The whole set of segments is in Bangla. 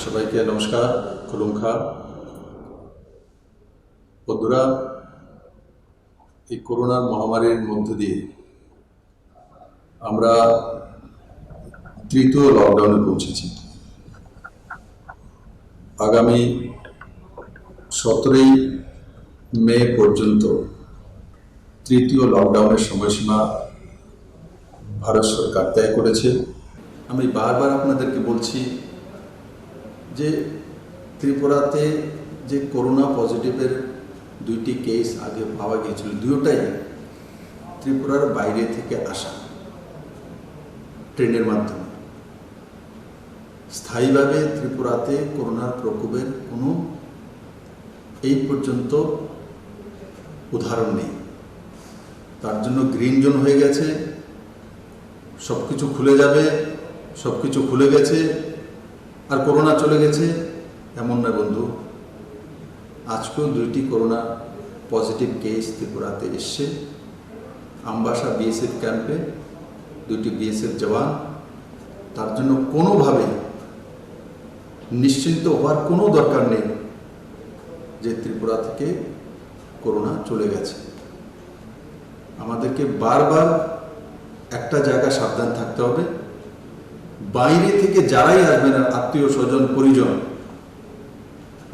সবাইকে নমস্কার। খুলুমখা বন্ধুরা, এই করোনার মহামারীর মধ্য দিয়ে আমরা তৃতীয় লকডাউনে পৌঁছেছি। আগামী 17ই মে পর্যন্ত তৃতীয় লকডাউনের সময়সীমা ভারত সরকার তয় করেছে। আমি বারবার আপনাদেরকে বলছি যে ত্রিপুরাতে যে করোনা পজিটিভের 2টি কেস আগে পাওয়া গিয়েছিল, দুটোটাই ত্রিপুরার বাইরে থেকে আসা ট্রেনের মাধ্যমে। স্থায়ীভাবে ত্রিপুরাতে করোনার প্রকোপের কোনো এই পর্যন্ত উদাহরণ নেই। তার জন্য গ্রিন জোন হয়ে গেছে, সব কিছু খুলে যাবে, সব কিছু খুলে গেছে আর করোনা চলে গেছে এমন নয় বন্ধু। আজকেও 2টি করোনা পজিটিভ কেস ত্রিপুরাতে এসছে। আমবাসা বিএসএফ ক্যাম্পে 2টি বিএসএফ জওয়ান। তার জন্য কোনোভাবে নিশ্চিন্ত হওয়ার কোনো দরকার নেই যে ত্রিপুরা থেকে করোনা চলে গেছে। আমাদেরকে বারবার একটা জায়গা সাবধান থাকতে হবে, বাইরে থেকে যারাই আসবেন আত্মীয় স্বজন পরিজন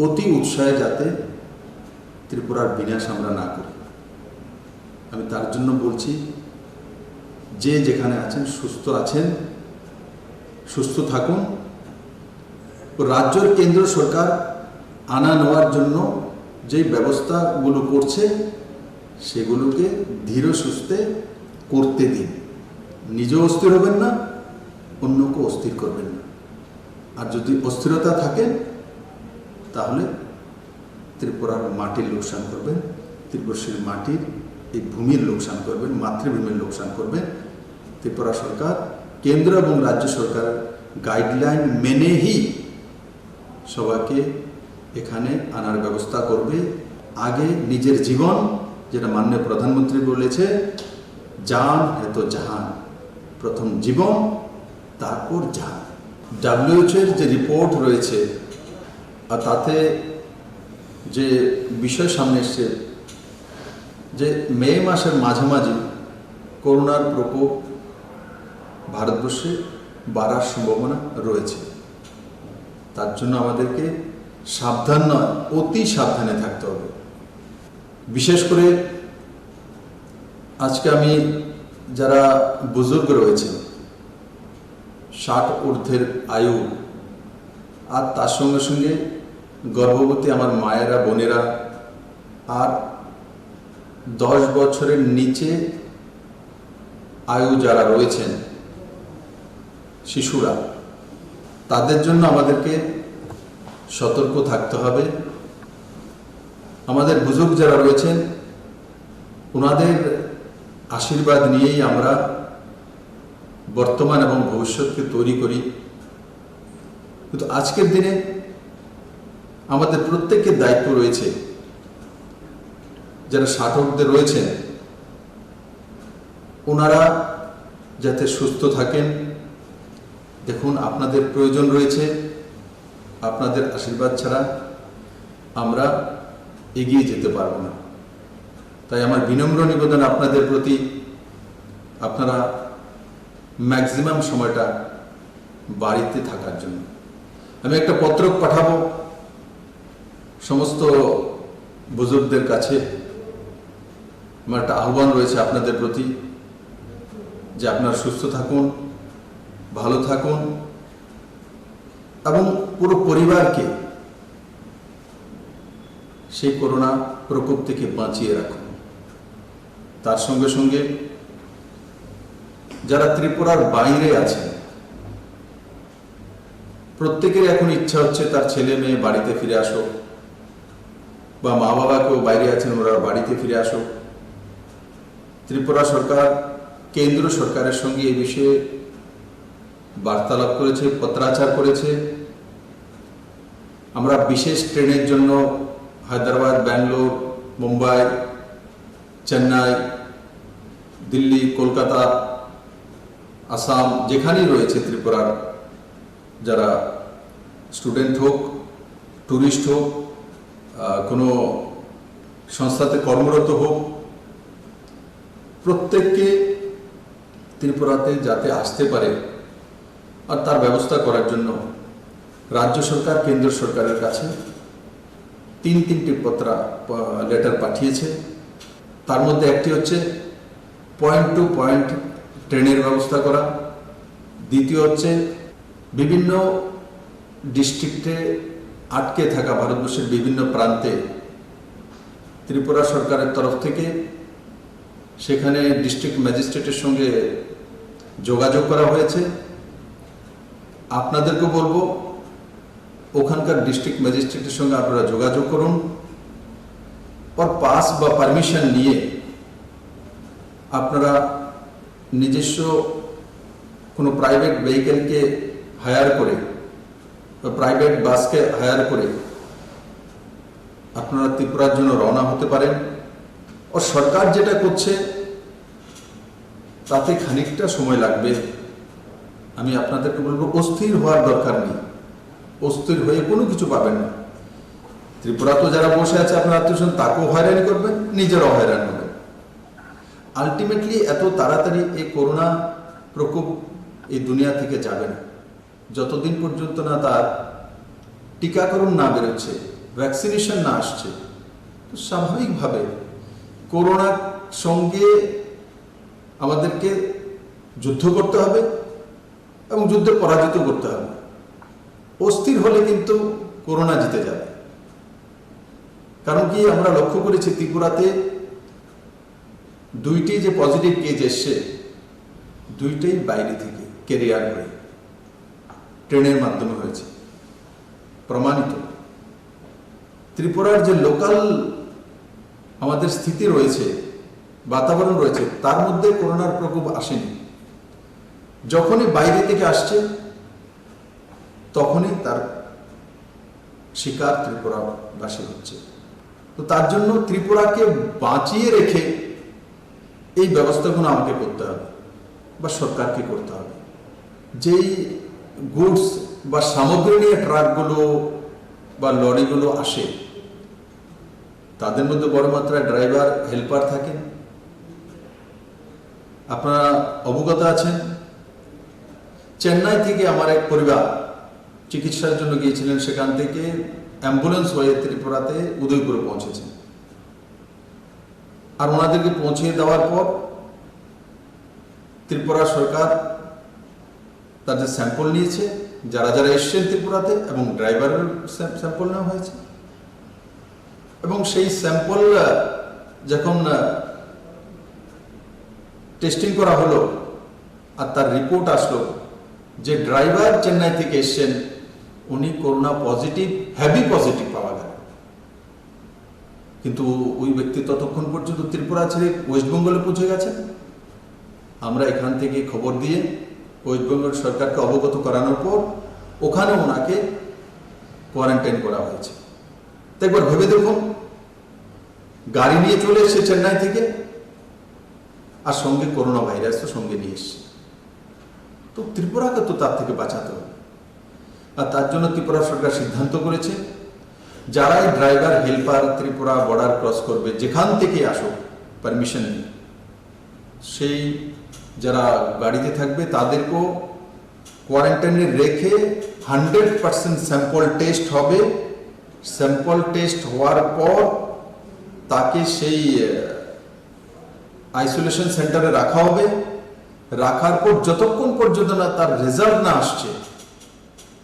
অতি উৎসাহে যাতে ত্রিপুরার বিনাশ আমরা না করি। আমি তার জন্য বলছি, যে যেখানে আছেন সুস্থ থাকুন। রাজ্যের কেন্দ্র সরকার আনা নেওয়ার জন্য যে ব্যবস্থাগুলো করছে সেগুলোকে ধীরে সুস্থে করতে দিন। নিজেও অস্থির হবেন না, অন্যকে অস্থির করবেন না। আর যদি অস্থিরতা থাকে তাহলে ত্রিপুরার মাটির লোকসান করবেন, ত্রিপুরার মাটির এই ভূমির লোকসান করবেন, মাতৃভূমির লোকসান করবেন। ত্রিপুরা সরকার কেন্দ্র এবং রাজ্য সরকারের গাইডলাইন মেনেই সবাইকে এখানে আনার ব্যবস্থা করবে। আগে নিজের জীবন, যেটা মাননীয় প্রধানমন্ত্রী বলেছে, জান হে তো জাহান, প্রথম জীবন তারপর জাহান। WHO এর যে রিপোর্ট রয়েছে আর তাতে যে বিষয় সামনে এসছে যে মে মাসের মাঝামাঝি করোনার প্রকোপ ভারতবর্ষে বাড়ার সম্ভাবনা রয়েছে। তার জন্য আমাদেরকে সাবধান নয়, অতি সাবধানে থাকতে হবে। বিশেষ করে আজকে আমি যারা বুজুর্গ রয়েছে, 60 ঊর্ধ্বের আয়ু, আর তার সঙ্গে সঙ্গে গর্ভবতী আমার মায়েরা, বোনেরা, আর 10 বছরের নিচে আয়ু যারা রয়েছেন, শিশুরা, তাদের জন্য আমাদেরকে সতর্ক থাকতে হবে। আমাদের বুজুর্গ যারা রয়েছেন ওনাদের আশীর্বাদ নিয়েই আমরা বর্তমান এবং ভবিষ্যৎকে তৈরি করি। কিন্তু আজকের দিনে আমাদের প্রত্যেকের দায়িত্ব রয়েছে, যারা 60 ঊর্ধ্বে রয়েছেন ওনারা যাতে সুস্থ থাকেন। দেখুন, আপনাদের প্রয়োজন রয়েছে, আপনাদের আশীর্বাদ ছাড়া আমরা এগিয়ে যেতে পারবো না। তাই আমার বিনম্র নিবেদন আপনাদের প্রতি, আপনারা ম্যাক্সিমাম সময়টা বাড়িতে থাকার জন্য। আমি একটা পত্র পাঠাবো সমস্ত বুজুর্গদের কাছে। আমার একটা আহ্বান রয়েছে আপনাদের প্রতি যে আপনারা সুস্থ থাকুন, ভালো থাকুন এবং পুরো পরিবারকে সেই করোনা প্রকোপ থেকে বাঁচিয়ে রাখুন। তার সঙ্গে সঙ্গে যারা ত্রিপুরার বাইরে আছেন প্রত্যেকের এখন ইচ্ছা হচ্ছে তার ছেলে মেয়ে বাড়িতে ফিরে আসো, বা মা বাবা কেউ বাইরে আছেন ওরা বাড়িতে ফিরে আসো। ত্রিপুরা সরকার কেন্দ্র সরকারের সঙ্গে এই বিষয়ে বার্তালাপ করেছে, পত্রাচার করেছে। আমরা বিশেষ ট্রেনের জন্য হায়দ্রাবাদ, ব্যাঙ্গালোর, মুম্বাই, চেন্নাই, দিল্লি, কলকাতা, আসাম, যেখানেই রয়েছে ত্রিপুরার যারা স্টুডেন্ট হোক, ট্যুরিস্ট হোক, কোনো সংস্থাতে কর্মরত হোক, প্রত্যেককে ত্রিপুরাতে যাতে আসতে পারে আর তার ব্যবস্থা করার জন্য রাজ্য সরকার কেন্দ্র সরকারের কাছে তিনটি লেটার পাঠিয়েছে। তার মধ্যে একটি হচ্ছে পয়েন্ট টু পয়েন্ট ট্রেনের ব্যবস্থা করা, দ্বিতীয় হচ্ছে বিভিন্ন ডিস্ট্রিক্টে আটকে থাকা ভারতবর্ষের বিভিন্ন প্রান্তে ত্রিপুরা সরকারের তরফ থেকে সেখানে ডিস্ট্রিক্ট ম্যাজিস্ট্রেটের সঙ্গে যোগাযোগ করা হয়েছে। আপনাদেরকে বলবো ওখানকার ডিস্ট্রিক্ট ম্যাজিস্ট্রেটের সঙ্গে আপনারা যোগাযোগ করুন, और পাস বা পারমিশন নিয়ে আপনারা নিজস্ব কোনো প্রাইভেট ভেহিকেলকে হায়ার করে বা প্রাইভেট বাসকে হায়ার করে আপনারা ত্রিপুরার জন্য রওনা হতে পারেন। ও সরকার যেটা করছে তাতে খানিকটা সময় লাগবে। আমি আপনাদেরকে বলবো অস্থির হওয়ার দরকার নেই, অস্থির হয়ে কোনো কিছু পাবেন না। ত্রিপুরা তো যারা বসে আছে আপনার আত্মীয় তাকেও হয়রানি করবেন, নিজেরাও হয়রান হবেন। আলটিমেটলি এত তাড়াতাড়ি এই করোনা প্রকোপ এই দুনিয়া থেকে যাবে না যতদিন পর্যন্ত না তার টিকাকরণ না বেরোচ্ছে, ভ্যাকসিনেশন না আসছে। তো স্বাভাবিকভাবে করোনার সঙ্গে আমাদেরকে যুদ্ধ করতে হবে এবং যুদ্ধে পরাজিত করতে হবে। অস্থির হলে কিন্তু করোনা জিতে যাবে। কারণ কি আমরা লক্ষ্য করেছি ত্রিপুরাতে দুইটি যে পজিটিভ কেস এসছে দুইটাই বাইরে থেকে ক্যারিয়ার হয়ে ট্রেনের মাধ্যমে হয়েছে, প্রমাণিত। ত্রিপুরার যে লোকাল আমাদের স্থিতি রয়েছে, বাতাবরণ রয়েছে, তার মধ্যে করোনার প্রকোপ আসেনি। যখনই বাইরে থেকে আসছে তখনই তার শিকার ত্রিপুরাবাসী হচ্ছে। তো তার জন্য ত্রিপুরাকে বাঁচিয়ে রেখে এই ব্যবস্থাগুলো আমাকে করতে হবে বা সরকারকে করতে হবে। যেই গুডস বা সামগ্রী নিয়ে ট্রাকগুলো বা লরিগুলো আসে তাদের মধ্যে বড় মাত্রায় ড্রাইভার, হেল্পার থাকেন। আপনারা অবগত আছেন, চেন্নাই থেকে আমার এক পরিবার চিকিৎসার জন্য গিয়েছিলেন, সেখান থেকে অ্যাম্বুলেন্স হয়ে ত্রিপুরাতে উদয়পুরে পৌঁছেছেন। আর ওনাদেরকে পৌঁছে দেওয়ার পর ত্রিপুরা সরকার তাদের স্যাম্পল নিয়েছে, যারা যারা এসছেন ত্রিপুরাতে, এবং ড্রাইভারের স্যাম্পল নেওয়া হয়েছে। এবং সেই স্যাম্পল যখন টেস্টিং করা হলো আর তার রিপোর্ট আসলো যে ড্রাইভার চেন্নাই থেকে এসছেন, উনি করোনা পজিটিভ, হেভি পজিটিভ পাওয়া গেল। কিন্তু ওই ব্যক্তি ততক্ষণ পর্যন্ত ত্রিপুরা ছেড়ে ওয়েস্ট বেঙ্গলে পৌঁছে গেছেন। আমরা এখান থেকে খবর দিয়ে ওয়েস্ট বেঙ্গল সরকারকে অবগত করানোর পর ওখানে ওনাকে কোয়ারেন্টাইন করা হয়েছে। তো একবার ভেবে দেখুন, গাড়ি নিয়ে চলে এসছে চেন্নাই থেকে, আর সঙ্গে করোনা ভাইরাস তো সঙ্গে নিয়ে এসছে। তো ত্রিপুরাকে তো তার থেকে বাঁচাতে হবে। আর তার জন্য ত্রিপুরা সরকার সিদ্ধান্ত করেছে যারাই driver, helper Tripura border cross করবে, যেখান থেকে আসুক পারমিশন নিয়ে, সেই যারা গাড়িতে থাকবে তাদেরকেও কোয়ারেন্টাইনে রেখে 100% স্যাম্পল টেস্ট হবে। স্যাম্পল টেস্ট হওয়ার পর তাকে সেই আইসোলেশন সেন্টারে রাখা হবে। রাখার পর যতক্ষণ পর্যন্ত না তার রেজাল্ট না আসছে,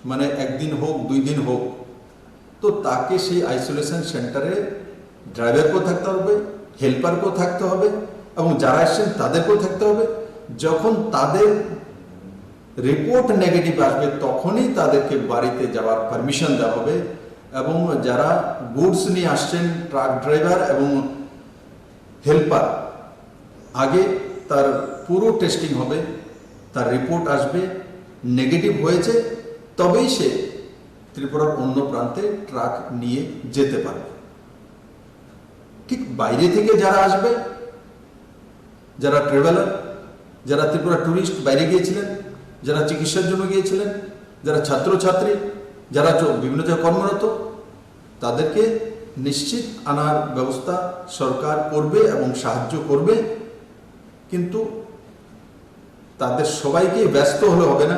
মানে একদিন হোক, 2 দিন হোক, তো তাকে সেই আইসোলেশন সেন্টারে ড্রাইভারকেও থাকতে হবে, হেল্পারকেও থাকতে হবে, এবং যারা এসছেন তাদেরকেও থাকতে হবে। যখন তাদের রিপোর্ট নেগেটিভ আসবে তখনই তাদেরকে বাড়িতে যাওয়ার পারমিশন দেওয়া হবে। এবং যারা গুডস নিয়ে আসছেন, ট্রাক ড্রাইভার এবং হেল্পার, আগে তার পুরো টেস্টিং হবে, তার রিপোর্ট আসবে, নেগেটিভ হয়েছে তবেই সে ত্রিপুরার অন্য প্রান্তে ট্রাক নিয়ে যেতে পারবে। ঠিক বাইরে থেকে যারা আসবে, যারা ট্রাভেলার, যারা ত্রিপুরা ট্যুরিস্ট বাইরে গিয়েছিলেন, যারা চিকিৎসার জন্য গিয়েছিলেন, যারা ছাত্রছাত্রী, যারা বিভিন্ন জায়গায় কর্মরত তাদেরকে নিশ্চিত আনার ব্যবস্থা সরকার করবে এবং সাহায্য করবে, কিন্তু তাদের সবাইকে ব্যস্ত হলে হবে না।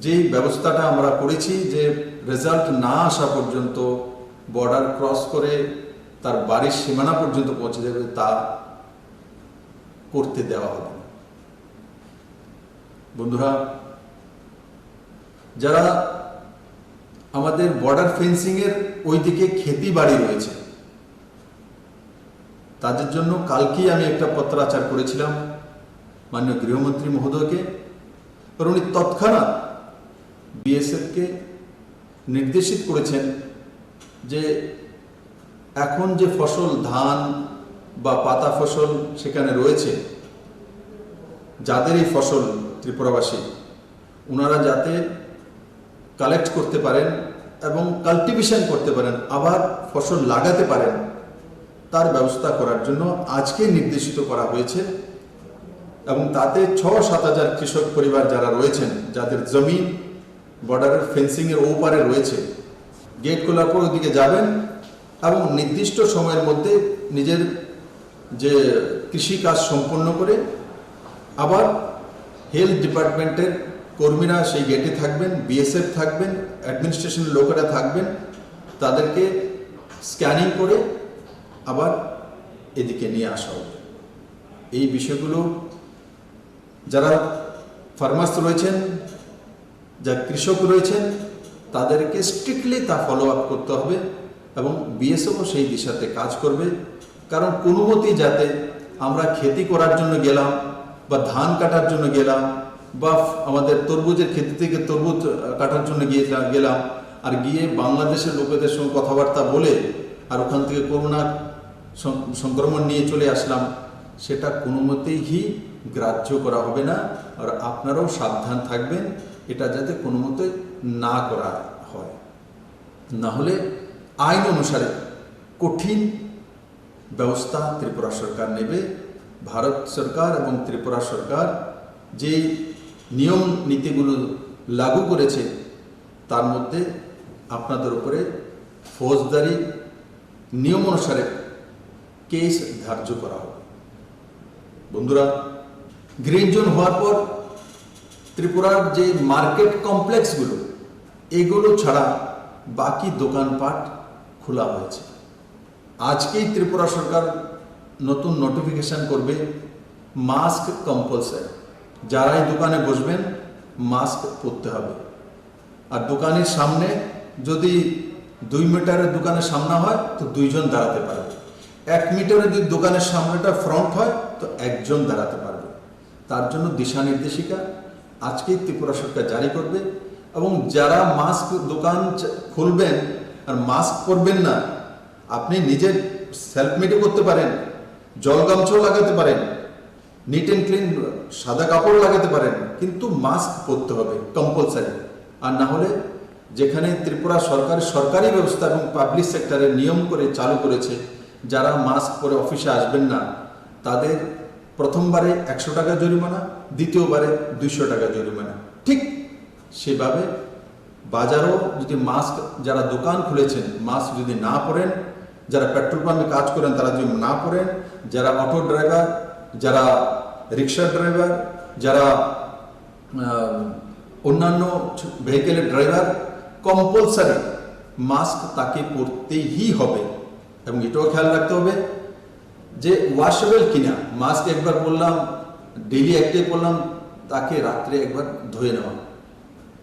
যেই ব্যবস্থাটা আমরা করেছি যে রেজাল্ট না আসা পর্যন্ত বর্ডার ক্রস করে তার বাড়ির সীমানা পর্যন্ত পৌঁছে যাবে, তা করতে দেওয়া হবে। বন্ধুরা, যারা আমাদের বর্ডার ফেন্সিং এর ওইদিকে খেতি বাড়ি রয়েছে তাদের জন্য কালকেই আমি একটা পত্রাচার করেছিলাম মাননীয় গৃহমন্ত্রী মহোদয়কে। উনি তৎক্ষণাৎ বিএসএফকে নির্দেশিত করেছেন যে এখন যে ফসল ধান বা পাতা ফসল সেখানে রয়েছে, যাদের এই ফসল ত্রিপুরাবাসী, ওনারা যাতে কালেক্ট করতে পারেন এবং কাল্টিভেশন করতে পারেন, আবার ফসল লাগাতে পারেন, তার ব্যবস্থা করার জন্য আজকে নির্দেশিত করা হয়েছে। এবং তাতে 6-7 হাজার কৃষক পরিবার যারা রয়েছেন, যাদের জমিন বর্ডারের ফেন্সিংয়ের ওপারে রয়েছে, গেট খোলার পর ওদিকে যাবেন এবং নির্দিষ্ট সময়ের মধ্যে নিজের যে কৃষি কাজ সম্পন্ন করে আবার হেলথ ডিপার্টমেন্টের কর্মীরা সেই গেটে থাকবেন, বিএসএফ থাকবেন, অ্যাডমিনিস্ট্রেশনের লোকেরা থাকবেন, তাদেরকে স্ক্যানিং করে আবার এদিকে নিয়ে আসা হবে। এই বিষয়গুলো যারা ফার্মার্স রয়েছেন, যারা কৃষক রয়েছেন, তাদেরকে স্ট্রিক্টলি তা ফলো আপ করতে হবে এবং বিএসএফও সেই দিশাতে কাজ করবে। কারণ কোনো মতেই যাতে আমরা খেতি করার জন্য গেলাম বা ধান কাটার জন্য গেলাম বা আমাদের তরমুজের ক্ষেত্র থেকে তরমুজ কাটার জন্য গেলাম আর গিয়ে বাংলাদেশের লোকেদের সঙ্গে কথাবার্তা বলে আর ওখান থেকে করোনা সংক্রমণ নিয়ে চলে আসলাম, সেটা কোনো মতেই গ্রাহ্য করা হবে না। আর আপনারাও সাবধান থাকবেন এটা যাতে কোনো মতে না করা হয়, না হলে আইন অনুসারে কঠিন ব্যবস্থা ত্রিপুরা সরকার নেবে। ভারত সরকার এবং ত্রিপুরা সরকার যে নিয়ম নীতিগুলো লাগু করেছে তার মধ্যে আপনাদের উপরে ফৌজদারি নিয়ম অনুসারে কেস ধার্য করা হবে। বন্ধুরা, গ্রিন জোন হওয়ার পর ত্রিপুরার যে মার্কেট কমপ্লেক্সগুলো, এগুলো ছাড়া বাকি দোকানপাট খোলা হয়েছে। আজকেই ত্রিপুরা সরকার নতুন নোটিফিকেশন করবে মাস্ক কম্পালসারি। যারাই দোকানে বসবেন মাস্ক পরতে হবে। আর দোকানের সামনে যদি 2 মিটারের দোকানের সামনে হয় তো 2 জন দাঁড়াতে পারবে। 1 মিটারের যদি দোকানের সামনেটা ফ্রন্ট হয় তো 1 জন দাঁড়াতে পারবে। তার জন্য দিশা নির্দেশিকা আজকেই ত্রিপুরা সরকার জারি করবে। এবং যারা মাস্ক দোকান খুলবেন আর মাস্ক পরবেন না, আপনি নিজের সেলফ মেডও করতে পারেন, জল গামছাও লাগাতে পারেন, নিট অ্যান্ড ক্লিন সাদা কাপড় লাগাতে পারেন, কিন্তু মাস্ক পরতে হবে কম্পালসারি। আর না হলে যেখানে ত্রিপুরা সরকারি ব্যবস্থা এবং পাবলিক সেক্টরের নিয়ম করে চালু করেছে, যারা মাস্ক পরে অফিসে আসবেন না তাদের প্রথমবারে 100 টাকা জরিমানা, দ্বিতীয়বারে 200 টাকা জরিমানা। ঠিক সেভাবে বাজারও যদি মাস্ক, যারা দোকান খুলেছেন মাস্ক যদি না পরেন, যারা পেট্রোল পাম্পে কাজ করেন তারা যদি না পরেন, যারা অটো ড্রাইভার, যারা রিক্সা ড্রাইভার, যারা অন্যান্য ভেহিকেলের ড্রাইভার, কম্পালসারি মাস্ক তাকে পরতেই হবে। এবং এটাও খেয়াল রাখতে হবে যে ওয়াশেবল কিনা। মাস্ক একবার পরলাম, ডেইলি একটাই পরলাম, তাকে রাত্রে একবার ধুয়ে নেওয়া,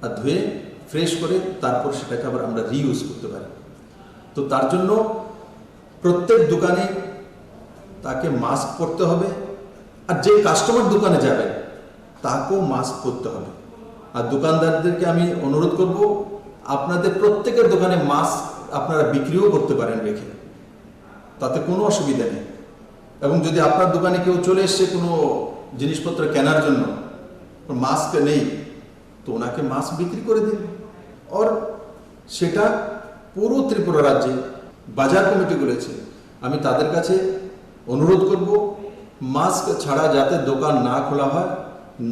আর ধুয়ে ফ্রেশ করে তারপর সেটাকে আবার আমরা রিইউজ করতে পারি। তো তার জন্য প্রত্যেক দোকানে তাকে মাস্ক পরতে হবে। আর যে কাস্টমার দোকানে যাবে তাকেও মাস্ক পরতে হবে। আর দোকানদারদেরকে আমি অনুরোধ করব, আপনাদের প্রত্যেকের দোকানে মাস্ক আপনারা বিক্রিও করতে পারেন রেখে, তাতে কোনো অসুবিধা নেই। এবং যদি আপনার দোকানে কেউ চলে এসছে কোনো জিনিসপত্র কেনার জন্য, মাস্ক নেই, তো ওনাকে মাস্ক বিক্রি করে দিন। আর সেটা পুরো ত্রিপুরা রাজ্যে বাজার কমিটি করেছে, আমি তাদের কাছে অনুরোধ করব মাস্ক ছাড়া যাতে দোকান না খোলা হয়,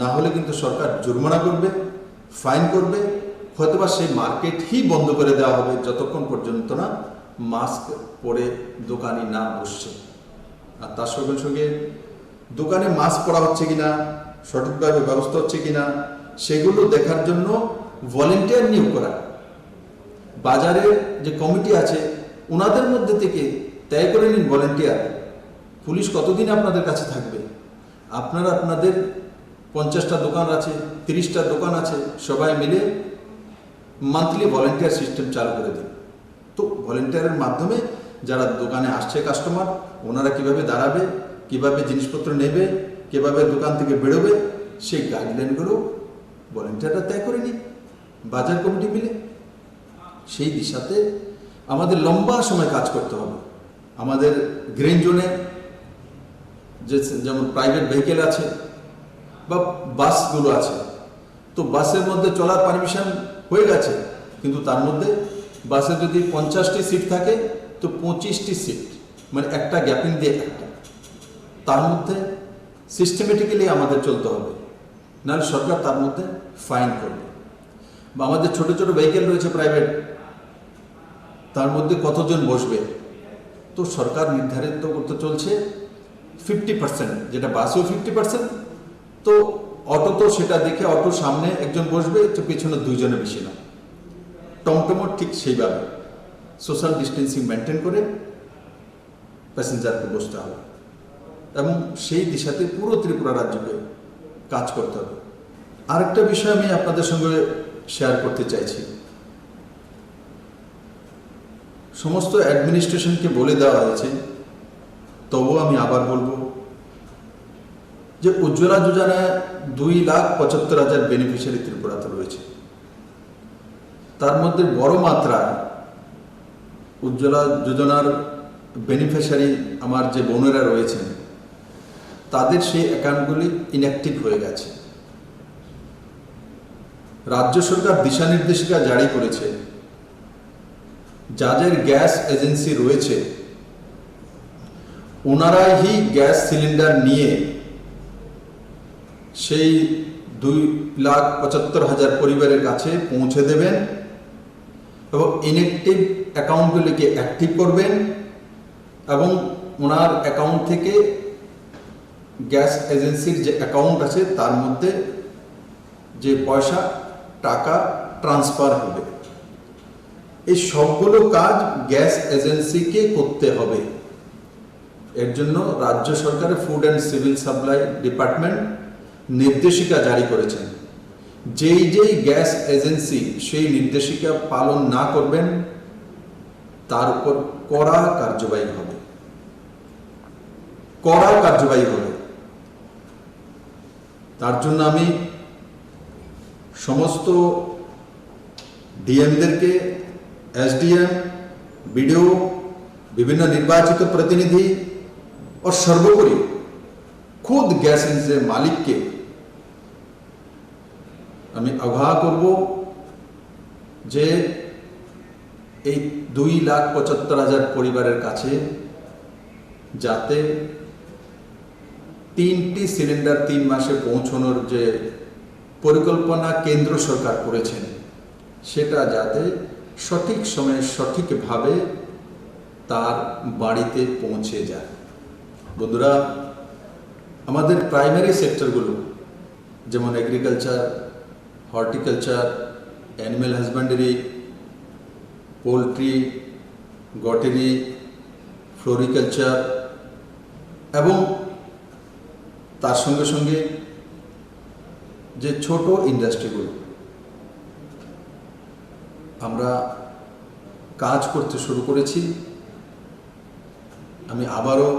না হলে কিন্তু সরকার জরিমানা করবে, ফাইন করবে, হয়তোবা সেই মার্কেটই বন্ধ করে দেওয়া হবে যতক্ষণ পর্যন্ত না মাস্ক পরে দোকানি না বসছে। আর তার সঙ্গে সঙ্গে দোকানে মাস্ক পরা হচ্ছে কিনা, সঠিকভাবে ব্যবস্থা হচ্ছে কিনা, সেগুলো দেখার জন্য ভলেন্টিয়ার নিয়োগ করা। বাজারের যে কমিটি আছে ওনাদের মধ্যে থেকে তয় করে নিন ভলেন্টিয়ার। পুলিশ কতদিন আপনাদের কাছে থাকবে? আপনারা আপনাদের 50টা দোকান আছে, 30টা দোকান আছে, সবাই মিলে মান্থলি ভলেন্টিয়ার সিস্টেম চালু করে দিন। তো ভলেন্টিয়ারের মাধ্যমে যারা দোকানে আসছে কাস্টমার, ওনারা কিভাবে দাঁড়াবে, কিভাবে জিনিসপত্র নেবে, কিভাবে দোকান থেকে বেরোবে, সেই গাইডলাইনগুলো ভলেন্টিয়াররা তয় করে নিন বাজার কমিটি মিলে। সেই দিশাতে আমাদের লম্বা সময় কাজ করতে হবে। আমাদের গ্রিন জোনে যেমন প্রাইভেট ভেহিকেল আছে বা বাসগুলো আছে, তো বাসের মধ্যে চলার পারমিশন হয়ে গেছে, কিন্তু তার মধ্যে বাসে যদি 50টি সিট থাকে তো 25টি সিট, মানে একটা গ্যাপিং দিয়ে একটা, তার মধ্যে সিস্টেমেটিক্যালি আমাদের চলতে হবে, নাহলে সরকার তার মধ্যে ফাইন করবে। বা আমাদের ছোট ছোট ভেহিকেল রয়েছে প্রাইভেট, তার মধ্যে কতজন বসবে, তো সরকার নির্ধারিত করতে চলছে 50%, যেটা বাসেও 50%, তো অটো তো সেটা দেখে অটোর সামনে একজন বসবে, তো পিছনে 2 জনের বেশি না। টমটমও ঠিক সেইভাবে সোশ্যাল ডিস্টেন্সিং মেনটেন করে প্যাসেঞ্জারকে বসতে হবে, এবং সেই দিশাতে পুরো ত্রিপুরা রাজ্যকে কাজ করতে হবে। আরেকটা বিষয় আমি আপনাদের সঙ্গে শেয়ার করতে চাইছি। সমস্ত অ্যাডমিনিস্ট্রেশনকে বলে দেওয়া হয়েছে, তবুও আমি আবার বলবো যে উজ্জ্বলা যোজনায় 2,75,000 বেনিফিশিয়ারি ত্রিপুরাতে রয়েছে। তার মধ্যে বড় মাত্রায় উজ্জ্বলা যোজনার বেনিফিশিয়ারি আমার যে বোনেরা রয়েছেন, তাদের সেই অ্যাকাউন্টগুলি ইনঅ্যাক্টিভ হয়ে গেছে। রাজ্য সরকার দিশা নির্দেশিকা জারি করেছে, যাদের গ্যাস এজেন্সি রয়েছে ওনারাই গ্যাস সিলিন্ডার নিয়ে সেই 2,75,000 পরিবারের কাছে পৌঁছে দেবেন এবং ইনঅ্যাক্টিভ অ্যাকাউন্টগুলিকে অ্যাক্টিভ করবেন, এবং ওনার অ্যাকাউন্ট থেকে গ্যাস এজেন্সির যে অ্যাকাউন্ট আছে তার মধ্যে যে পয়সা টাকা ট্রান্সফার হবে। এই সবগুলো কাজ গ্যাস এজেন্সিকে করতে হবে। এর জন্য রাজ্য সরকারের food and civil supply department নির্দেশিকা জারি করেছেন। যেই গ্যাস এজেন্সি সেই নির্দেশিকা পালন না করবেন তার উপর কড়া কার্যবাহী হবে, কড়া কার্যবাহী হবে। তার জন্য আমি সমস্ত ডিএমদেরকে, এসডিএম, বিডিও, বিভিন্ন নির্বাচিত প্রতিনিধি ও সর্বোপরি খুদ গ্যাস এজেন্সির মালিককে আমি আহ্বান করব যে এই 2,75,000 পরিবারের কাছে যাতে 3টি সিলিন্ডার 3 মাসে পৌঁছানোর যে পরিকল্পনা কেন্দ্র সরকার করেছেন, সেটা যাতে সঠিক সময়ে সঠিকভাবে তার বাড়িতে পৌঁছে যায়। বন্ধুরা, আমাদের প্রাইমারি সেক্টরগুলো যেমন agriculture, horticulture, animal husbandry, poultry, goatery, floriculture এবং তার সঙ্গে সঙ্গে যে ছোট ইন্ডাস্ট্রিগুলো আমরা কাজ করতে শুরু করেছি। আমি আবারও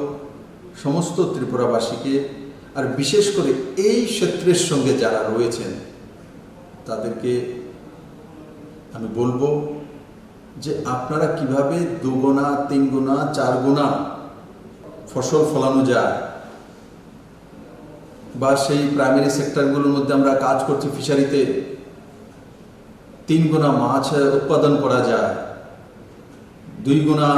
সমস্ত ত্রিপুরাবাসীকে, আর বিশেষ করে এই ক্ষেত্রের সঙ্গে যারা রয়েছেন তাদেরকে আমি বলবো যে আপনারা কিভাবে 2 গুণা, 3 গুণা, 4 গুণা ফসল ফলানো যায়, বা সেই প্রাইমারি সেক্টরগুলোর মধ্যে আমরা কাজ করছি ফিশারিতে 3 গুণা মাছ উৎপাদন করা যায়, 2 গুণা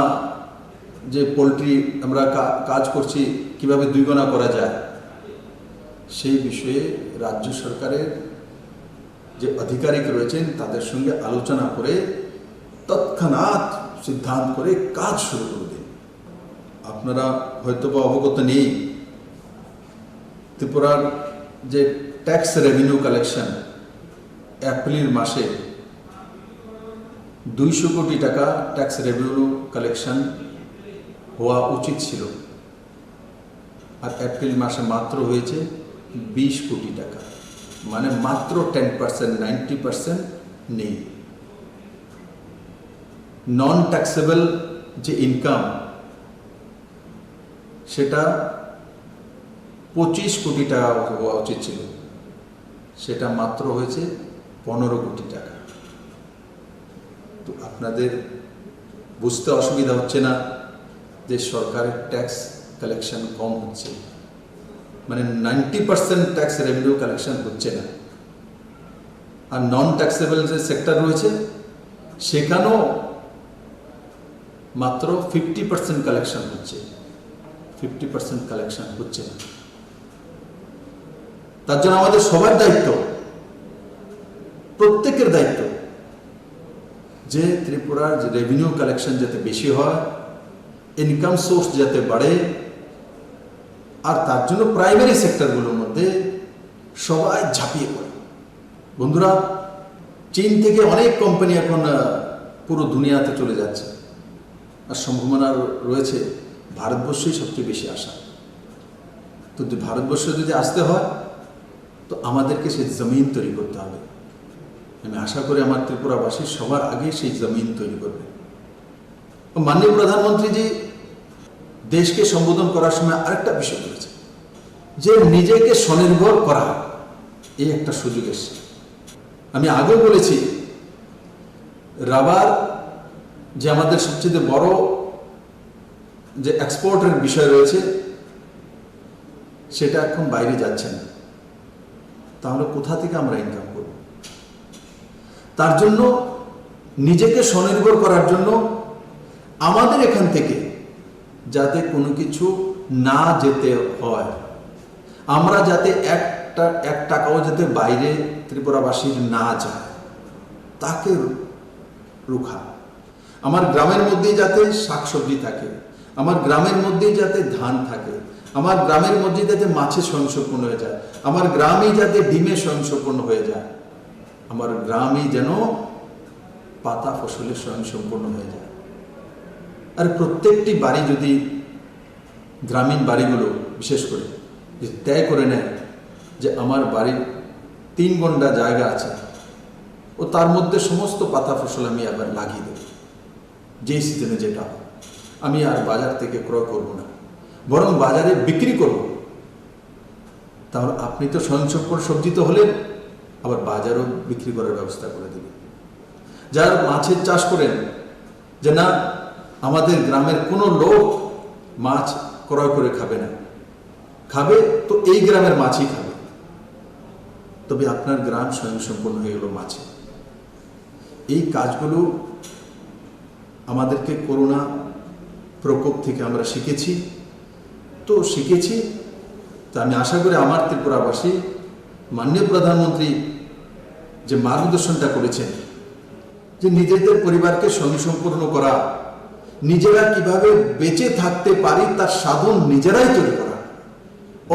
যে পোলট্রি আমরা কাজ করছি কিভাবে 2 গুণা করা যায়, সেই বিষয়ে রাজ্য সরকারের যে আধিকারিক রয়েছেন তাদের সঙ্গে আলোচনা করে তৎক্ষণাৎ সিদ্ধান্ত করে কাজ শুরু করে দিন। আপনারা হয়তো বা অবগত নেই, ত্রিপুরার যে ট্যাক্স রেভিনিউ কালেকশন এপ্রিল মাসে 200 কোটি টাকা ট্যাক্স রেভিনিউ কালেকশন হওয়া উচিত ছিল, আর এপ্রিল মাসে মাত্র হয়েছে 20 কোটি টাকা, মানে মাত্র 10%, 90% নেই। নন ট্যাক্সেবল যে ইনকাম সেটা 25 কোটি টাকা হওয়া উচিত ছিল, সেটা মাত্র হয়েছে 15 কোটি টাকা। তো আপনাদের বুঝতে অসুবিধা হচ্ছে না যে সরকারের ট্যাক্স কালেকশন কম হচ্ছে, মানে 90% ট্যাক্স রেভিনিউ কালেকশন হচ্ছে না। আর নন ট্যাক্সেবল যে সেক্টর রয়েছে সেখানেও মাত্র 50% কালেকশন হচ্ছে, 50% কালেকশন হচ্ছে না। তার জন্য আমাদের সবার দায়িত্ব, প্রত্যেকের দায়িত্ব যে ত্রিপুরার যে রেভিনিউ কালেকশন যাতে বেশি হয়, ইনকাম সোর্স যাতে বাড়ে, আর তার জন্য প্রাইমারি সেক্টরগুলোর মধ্যে সবাই ঝাঁপিয়ে পড়ে। বন্ধুরা, চীন থেকে অনেক কোম্পানি এখন পুরো দুনিয়াতে চলে যাচ্ছে, আর সম্ভাবনা রয়েছে ভারতবর্ষই সবচেয়ে বেশি আসা। তো ভারতবর্ষে যদি আসতে হয় তো আমাদেরকে সেই জমিন তৈরি করতে হবে। আমি আশা করি আমার ত্রিপুরাবাসী সবার আগে সেই জমিন তৈরি করবে। মাননীয় প্রধানমন্ত্রীজি দেশকে সম্বোধন করার সময় আরেকটা বিষয় বলেছে যে নিজেকে স্বনির্ভর করা, এই একটা সুযোগ এসছে। আমি আগেও বলেছি, রাবার যে আমাদের সবচেয়ে বড় যে এক্সপোর্টের বিষয় রয়েছে সেটা এখন বাইরে যাচ্ছে না, তাহলে কোথা থেকে আমরা ইনকাম করব? তার জন্য নিজেকে স্বনির্ভর করার জন্য আমাদের এখান থেকে যাতে কোনো কিছু না যেতে হয়, আমরা যাতে এক টাকাও যাতে বাইরে ত্রিপুরাবাসীর না যায়, তাকে রুখা। আমার গ্রামের মধ্যেই যাতে শাকসবজি থাকে, আমার গ্রামের মধ্যেই যাতে ধান থাকে, আমার গ্রামের মধ্যে যাতে মাছে স্বয়ংসম্পূর্ণ হয়ে যায়, আমার গ্রামেই যাতে ডিমে স্বয়ংসম্পূর্ণ হয়ে যায়, আমার গ্রামেই যেন পাতা ফসলে স্বয়ংসম্পূর্ণ হয়ে যায়। আর প্রত্যেকটি বাড়ি যদি, গ্রামীণ বাড়িগুলো বিশেষ করে যে তয় করে নেয় যে আমার বাড়ির 3 গন্ডা জায়গা আছে ও তার মধ্যে সমস্ত পাতা ফসল আমি আবার লাগিয়ে দেব, যেই সিজনে যেটা হয়, আমি আর বাজার থেকে ক্রয় করব না, বরং বাজারে বিক্রি করব, তাহলে আপনি তো স্বয়ংসম্পূর্ণ সবজি তো হলেন, আবার বাজারও বিক্রি করার ব্যবস্থা করে দেবেন। যারা মাছের চাষ করেন যে না আমাদের গ্রামের কোনো লোক মাছ ক্রয় করে খাবে না, খাবে তো এই গ্রামের মাছই খাবে, তবে আপনার গ্রাম স্বয়ংসম্পূর্ণ হয়ে গেল মাছে। এই কাজগুলো আমাদেরকে করোনা প্রকোপ থেকে আমরা শিখেছি, তো আমি আশা করি আমার ত্রিপুরাবাসী মাননীয় প্রধানমন্ত্রী যে মার্গদর্শনটা করেছেন যে নিজেদের পরিবারকে স্বয়ংসম্পূর্ণ করা, নিজেরা কিভাবে বেঁচে থাকতে পারি তার সাধন নিজেরাই তৈরি করা,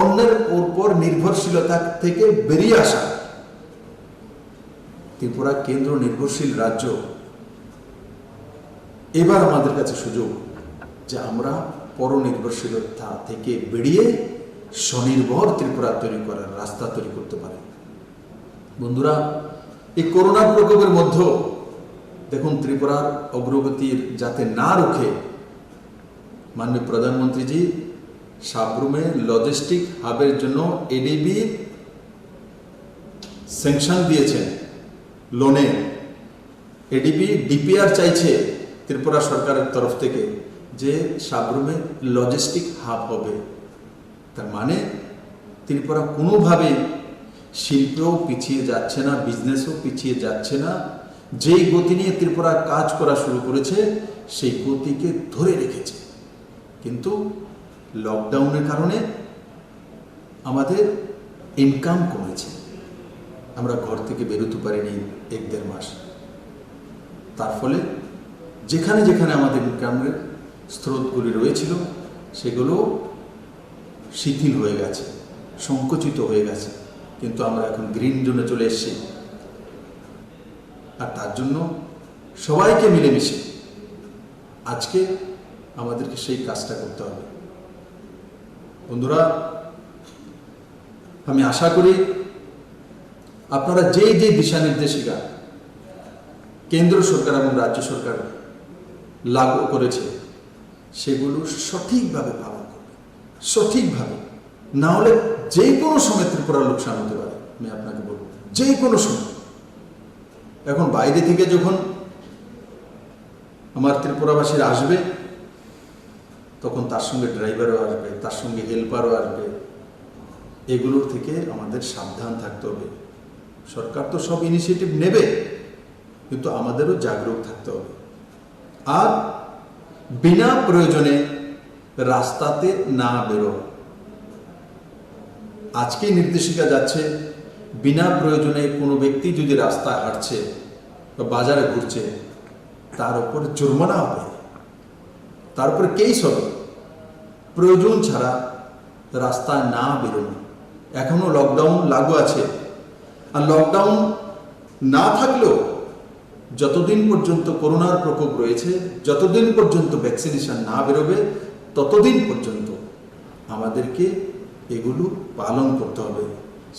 অন্যের উপর নির্ভরশীলতা থেকে বেরিয়ে আসা। ত্রিপুরা কেন্দ্র নির্ভরশীল রাজ্য, এবার আমাদের কাছে সুযোগ যে আমরা পরনির্ভরশীলতা থেকে বেরিয়ে স্বনির্ভর ত্রিপুরা তৈরি করার রাস্তা তৈরি করতে পারি। বন্ধুরা, এই করোনা প্রকোপের মধ্যেও দেখুন ত্রিপুরার অগ্রগতির যাতে না রুখে মাননীয় প্রধানমন্ত্রীজি সাবরুমে লজিস্টিক হাবের জন্য এডিবি স্যাংশন দিয়েছেন লোনে। এডিবি ডিপিআর চাইছে ত্রিপুরা সরকারের তরফ থেকে যে সাবরুমে লজিস্টিক হাব হবে। তার মানে ত্রিপুরা কোনোভাবেই শিল্পেও পিছিয়ে যাচ্ছে না, বিজনেসও পিছিয়ে যাচ্ছে না। যেই গতি নিয়ে ত্রিপুরা কাজ করা শুরু করেছে সেই গতিকে ধরে রেখেছে, কিন্তু লকডাউনের কারণে আমাদের ইনকাম কমেছে। আমরা ঘর থেকে বেরোতে পারিনি 1-1.5 মাস। তার ফলে যেখানে যেখানে আমাদের ইনকামের স্রোতগুলি রয়েছিল সেগুলো শিথিল হয়ে গেছে, সংকুচিত হয়ে গেছে, কিন্তু আমরা এখন গ্রিন জোনে চলে এসেছি। আর তার জন্য সবাইকে মিলেমিশে আজকে আমাদেরকে সেই কাজটা করতে হবে। বন্ধুরা, আমি আশা করি আপনারা যে যে দিশা নির্দেশিকা কেন্দ্র সরকার এবং রাজ্য সরকার লাগু করেছে সেগুলো সঠিকভাবে পালন করবে, সঠিকভাবে। না হলে যে কোনো সময় ত্রিপুরার লোকসান হতে পারে। আমি আপনাকে বলবো, যে কোনো সময়। এখন বাইরে থেকে যখন আমার ত্রিপুরাবাসীরা আসবে তখন তার সঙ্গে ড্রাইভারও আসবে, তার সঙ্গে হেল্পারও আসবে। এগুলোর থেকে আমাদের সাবধান থাকতে হবে। সরকার তো সব ইনিশিয়েটিভ নেবে, কিন্তু আমাদেরও জাগরুক থাকতে হবে। আর বিনা প্রয়োজনে রাস্তাতে না বেরো। আজকে নির্দেশিকা যাচ্ছে বিনা প্রয়োজনে কোনো ব্যক্তি যদি রাস্তায় হাঁটছে বা বাজারে ঘুরছে তার উপর জরিমানা হবে, তার উপরে কেস হবে। প্রয়োজন ছাড়া রাস্তায় না বেরোনো। এখনো লকডাউন লাগু আছে, আর লকডাউন না থাকলেও যতদিন পর্যন্ত করোনার প্রকোপ রয়েছে, যতদিন পর্যন্ত ভ্যাকসিনেশন না বেরোবে ততদিন পর্যন্ত আমাদেরকে এগুলো পালন করতে হবে।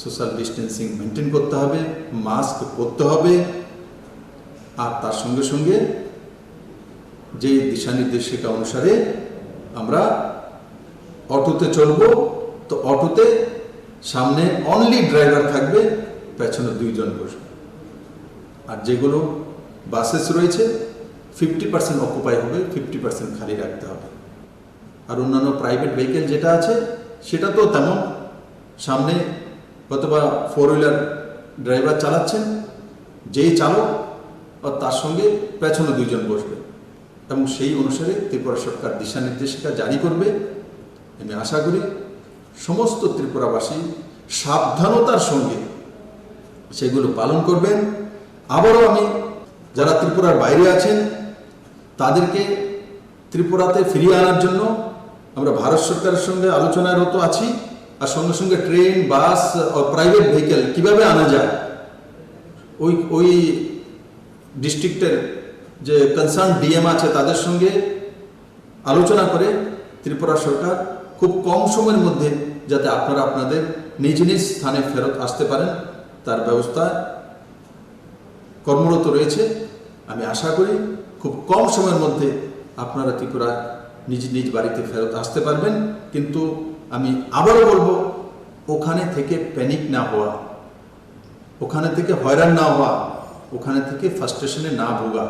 সোশ্যাল ডিস্টেন্সিং মেনটেন করতে হবে, মাস্ক পরতে হবে। আর তার সঙ্গে সঙ্গে যে দিশা নির্দেশিকা অনুসারে আমরা অটোতে চলবো, তো অটোতে সামনে অনলি ড্রাইভার থাকবে, পেছনে 2 জন বসবে। আর যেগুলো বাসেস রয়েছে 50% অকুপাই হবে, 50% খালি রাখতে হবে। আর অন্যান্য প্রাইভেট ভেহিকেল যেটা আছে সেটা তো তেমন, সামনে অথবা 4 হুইলার ড্রাইভার চালাচ্ছেন, যেই চালক আর তার সঙ্গে পেছনে 2 জন বসবে, এবং সেই অনুসারে ত্রিপুরা সরকার দিশা নির্দেশিকা জারি করবে। আমি আশা করি সমস্ত ত্রিপুরাবাসী সাবধানতার সঙ্গে সেগুলো পালন করবেন। আবারও আমি যারা ত্রিপুরার বাইরে আছেন তাদেরকে ত্রিপুরাতে ফিরিয়ে আনার জন্য আমরা ভারত সরকারের সঙ্গে আলোচনারত আছি। আর সঙ্গে সঙ্গে ট্রেন, বাস ও প্রাইভেট ভেহিকেল কিভাবে আনা যায়, ওই ডিস্ট্রিক্টের যে কনসার্ন ডিএম আছে তাদের সঙ্গে আলোচনা করে ত্রিপুরা সরকার খুব কম সময়ের মধ্যে যাতে আপনারা আপনাদের নিজ নিজ স্থানে ফেরত আসতে পারেন তার ব্যবস্থা কর্মরত রয়েছে। আমি আশা করি খুব কম সময়ের মধ্যে আপনারা ত্রিপুরা নিজ নিজ বাড়িতে ফেরত আসতে পারবেন। কিন্তু আমি আবারও বলবো, ওখানে থেকে প্যানিক না হওয়া, ওখানে থেকে হয়রান না হওয়া, ওখানে থেকে ফ্রাস্ট্রেশনে না ভোগা।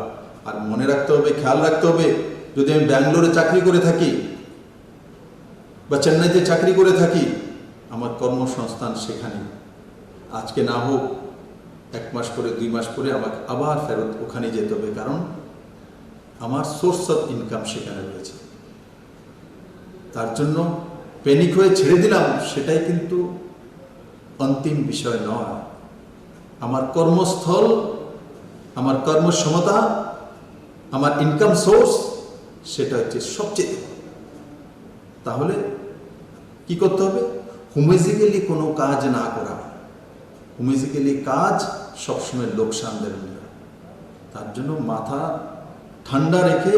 আর মনে রাখতে হবে, খেয়াল রাখতে হবে, যদি আমি ব্যাঙ্গালোরে চাকরি করে থাকি বা চেন্নাইতে চাকরি করে থাকি, আমার কর্মসংস্থান সেখানে। আজকে না হোক 1 মাস পরে, 2 মাস পরে আমাকে আবার ফেরত ওখানে যেতে হবে, কারণ আমার সোর্স অফ ইনকাম সেখানে রয়েছে। তার জন্য প্যানিক হয়ে ছেড়ে দিলাম সেটাই কিন্তু অন্তিম বিষয় নয়। আমার কর্মস্থল, আমার কর্মক্ষমতা, আমার ইনকাম সোর্স, সেটা হচ্ছে সবচেয়ে। তাহলে কি করতে হবে? হুমেজিক্যালি কোনো কাজ না করা। হুমেজিক্যালি কাজ সবসময় লোকসান দেবে। তার জন্য মাথা ঠান্ডা রেখে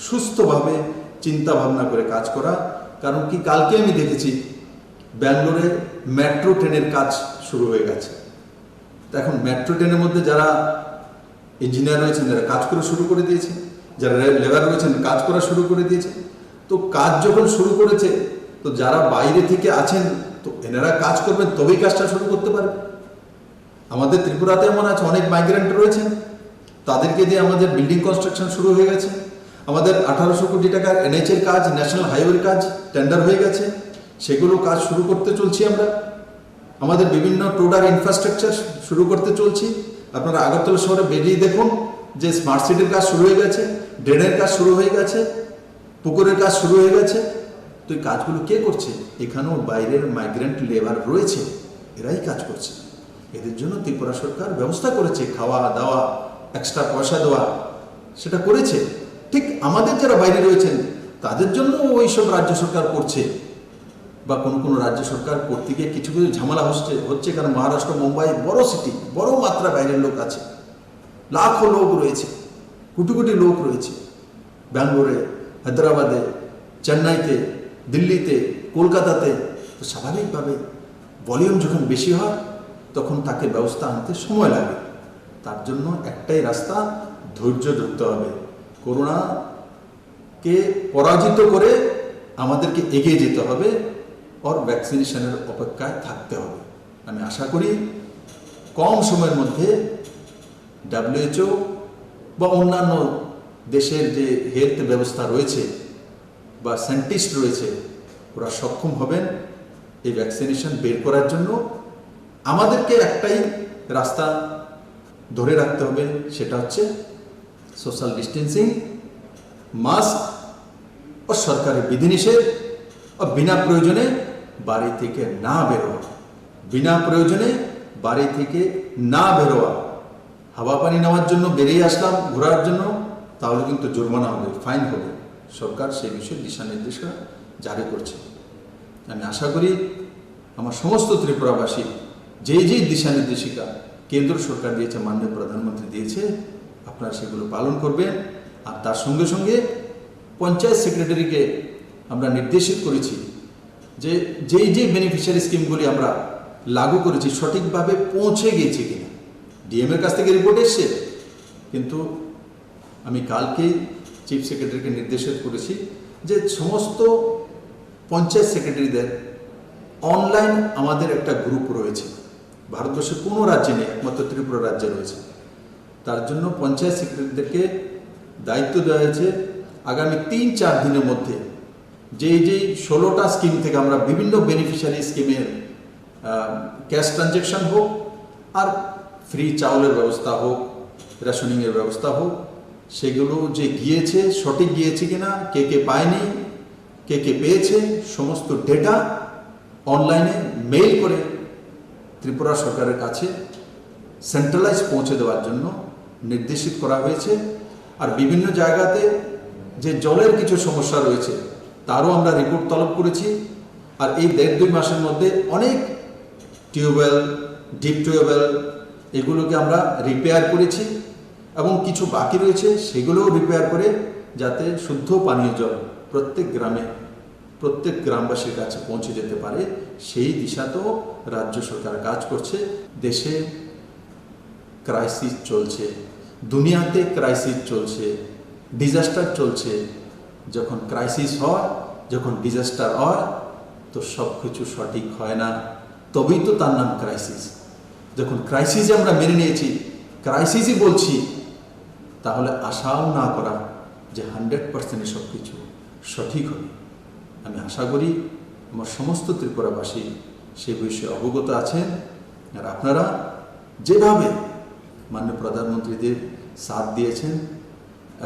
সুস্থভাবে চিন্তা ভাবনা করে কাজ করা। কারণ কি, কালকে আমি দেখেছি ব্যাঙ্গালোরে মেট্রো ট্রেনের কাজ শুরু হয়ে গেছে। তো এখন মেট্রো ট্রেনের মধ্যে যারা ইঞ্জিনিয়ার রয়েছেন যারা কাজ করা শুরু করে দিয়েছে, যারা লেবার রয়েছেন কাজ করা শুরু করে দিয়েছে। তো কাজ যখন শুরু করেছে, তো যারা বাইরে থেকে আছেন তো এনারা কাজ করবেন, তবেই কাজটা শুরু করতে পারবে। আমাদের ত্রিপুরাতে এমন আছে, অনেক মাইগ্রেন্ট রয়েছেন, তাদেরকে দিয়ে আমাদের বিল্ডিং কনস্ট্রাকশন শুরু হয়ে গেছে। আমাদের 1800 কোটি টাকার NH এর কাজ, ন্যাশনাল হাইওয়ের কাজ টেন্ডার হয়ে গেছে, সেগুলো কাজ শুরু করতে চলছি আমরা। আমাদের বিভিন্ন টোডার ইনফ্রাস্ট্রাকচার শুরু করতে চলছি। আপনারা আগরতলা শহরে বেরিয়ে দেখুন যে স্মার্ট সিটির কাজ শুরু হয়ে গেছে, ড্রেনের কাজ শুরু হয়ে গেছে, পুকুরের কাজ শুরু হয়ে গেছে। তো এই কাজগুলো কে করছে? এখানেও বাইরের মাইগ্রেন্ট লেবার রয়েছে, এরাই কাজ করছে। এদের জন্য ত্রিপুরা সরকার ব্যবস্থা করেছে, খাওয়া দাওয়া, এক্সট্রা পয়সা দেওয়া, সেটা করেছে। ঠিক আমাদের যারা বাইরে রয়েছেন তাদের জন্য ওইসব রাজ্য সরকার করছে, বা কোনো কোনো রাজ্য সরকার করতে গিয়ে কিছু কিছু ঝামেলা হচ্ছে কারণ মহারাষ্ট্র, মুম্বাই বড় সিটি, বড় মাত্রা বাইরের লোক আছে, লাখো লোক রয়েছে, কোটি কোটি লোক রয়েছে ব্যাঙ্গালোরে, হায়দ্রাবাদে, চেন্নাইতে, দিল্লিতে, কলকাতাতে। তো স্বাভাবিকভাবে ভলিউম যখন বেশি হয় তখন তাকে ব্যবস্থা আনতে সময় লাগে। তার জন্য একটাই রাস্তা, ধৈর্য ধরতে হবে। করোনাকে পরাজিত করে আমাদেরকে এগিয়ে যেতে হবে, আর ভ্যাকসিনেশনের অপেক্ষায় থাকতে হবে। আমি আশা করি কম সময়ের মধ্যে WHO বা অন্যান্য দেশের যে হেলথ ব্যবস্থা রয়েছে বা সায়েন্টিস্ট রয়েছে, ওরা সক্ষম হবেন এই ভ্যাকসিনেশন বের করার জন্য। আমাদেরকে একটাই রাস্তা ধরে রাখতে হবে, সেটা হচ্ছে সোশ্যাল ডিস্টেন্সিং, মাস্ক ও সরকারের বিধিনিষেধ, ও বিনা প্রয়োজনে বাড়ি থেকে না বেরোয়া, বিনা প্রয়োজনে বাড়ি থেকে না বেরোয়া। হাওয়া পানি নেওয়ার জন্য বেরিয়ে আসলাম ঘোরার জন্য, তাহলে কিন্তু জরিমানা হবে, ফাইন হবে। সরকার সেই বিষয়ে দিশা নির্দেশনা জারি করছে। আমি আশা করি আমার সমস্ত ত্রিপুরাবাসী যেই যেই দিশা নির্দেশিকা কেন্দ্র সরকার দিয়েছে, মাননীয় প্রধানমন্ত্রী দিয়েছে, আপনারা সেগুলো পালন করবেন। আর তার সঙ্গে সঙ্গে পঞ্চায়েত সেক্রেটারিকে আমরা নির্দেশিত করেছি যে যেই যেই বেনিফিশিয়ারি স্কিমগুলি আমরা লাগু করেছি সঠিকভাবে পৌঁছে গিয়েছে কিনা। ডিএমের কাছ থেকে রিপোর্ট এসছে, কিন্তু আমি কালকেই চিফ সেক্রেটারিকে নির্দেশিত করেছি যে সমস্ত পঞ্চায়েত সেক্রেটারিদের অনলাইন আমাদের একটা গ্রুপ রয়েছে, ভারতবর্ষের কোনো রাজ্যে নেই, একমাত্র ত্রিপুরা রাজ্যে রয়েছে। তার জন্য পঞ্চায়েত সেক্রেটারিদেরকে দায়িত্ব দেওয়া হয়েছে আগামী 3-4 দিনের মধ্যে যেই 16টা স্কিম থেকে আমরা বিভিন্ন বেনিফিশিয়ারি স্কিমের ক্যাশ ট্রানজ্যাকশন হোক, আর ফ্রি চাউলের ব্যবস্থা হোক, রেশনিংয়ের ব্যবস্থা হোক, সেগুলো যে গিয়েছে সঠিক গিয়েছে কিনা, কে কে পায়নি, কে কে পেয়েছে, সমস্ত ডেটা অনলাইনে মেইল করে ত্রিপুরা সরকারের কাছে সেন্ট্রালাইজ পৌঁছে দেওয়ার জন্য নির্দেশিত করা হয়েছে। আর বিভিন্ন জায়গাতে যে জলের কিছু সমস্যা রয়েছে তারও আমরা রিপোর্ট তলব করেছি। আর এই 1.5-2 মাসের মধ্যে অনেক টিউবওয়েল, ডিপ টিউবওয়েল এগুলোকে আমরা রিপেয়ার করেছি, এবং কিছু বাকি রয়েছে সেগুলোও রিপেয়ার করে যাতে শুদ্ধ পানীয় জল প্রত্যেক গ্রামে, প্রত্যেক গ্রামবাসীর কাছে পৌঁছে যেতে পারে, সেই দিশাতেও রাজ্য সরকার কাজ করছে। দেশে ক্রাইসিস চলছে, দুনিয়াতে ক্রাইসিস চলছে, ডিজাস্টার চলছে। যখন ক্রাইসিস হয়, যখন ডিজাস্টার হয়, তো সব কিছু সঠিক হয় না, তবেই তো তার নাম ক্রাইসিস। যখন ক্রাইসিসে আমরা মেনে নিয়েছি, ক্রাইসিসই বলছি, তাহলে আশাও না করা যে 100% সব কিছু সঠিক হবে। আমি আশা করি আমার সমস্ত ত্রিপুরাবাসী সে বিষয়ে অবগত আছেন। আর আপনারা যেভাবে মাননীয় প্রধানমন্ত্রীদের সাথ দিয়েছেন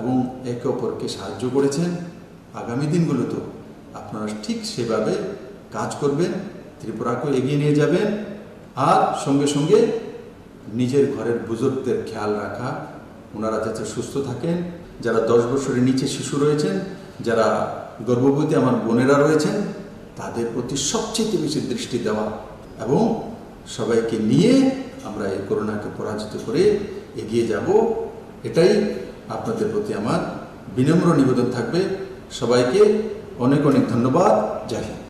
এবং একে অপরকে সাহায্য করেছেন, আগামী দিনগুলোতেও আপনারা ঠিক সেভাবে কাজ করবেন, ত্রিপুরাকে এগিয়ে নিয়ে যাবেন। আর সঙ্গে সঙ্গে নিজের ঘরের বুজুর্গদের খেয়াল রাখা, ওনারা যাতে সুস্থ থাকেন, যারা 10 বছরের নিচে শিশু রয়েছেন, যারা গর্ভবতী আমার বোনেরা রয়েছেন, তাদের প্রতি সবচেয়ে বেশি দৃষ্টি দেওয়া, এবং সবাইকে নিয়ে আমরা এই করোনাকে পরাজিত করে এগিয়ে যাব, এটাই আপনাদের প্রতি আমার বিনম্র নিবেদন থাকবে। সবাইকে অনেক অনেক ধন্যবাদ। জয় হিন্দ।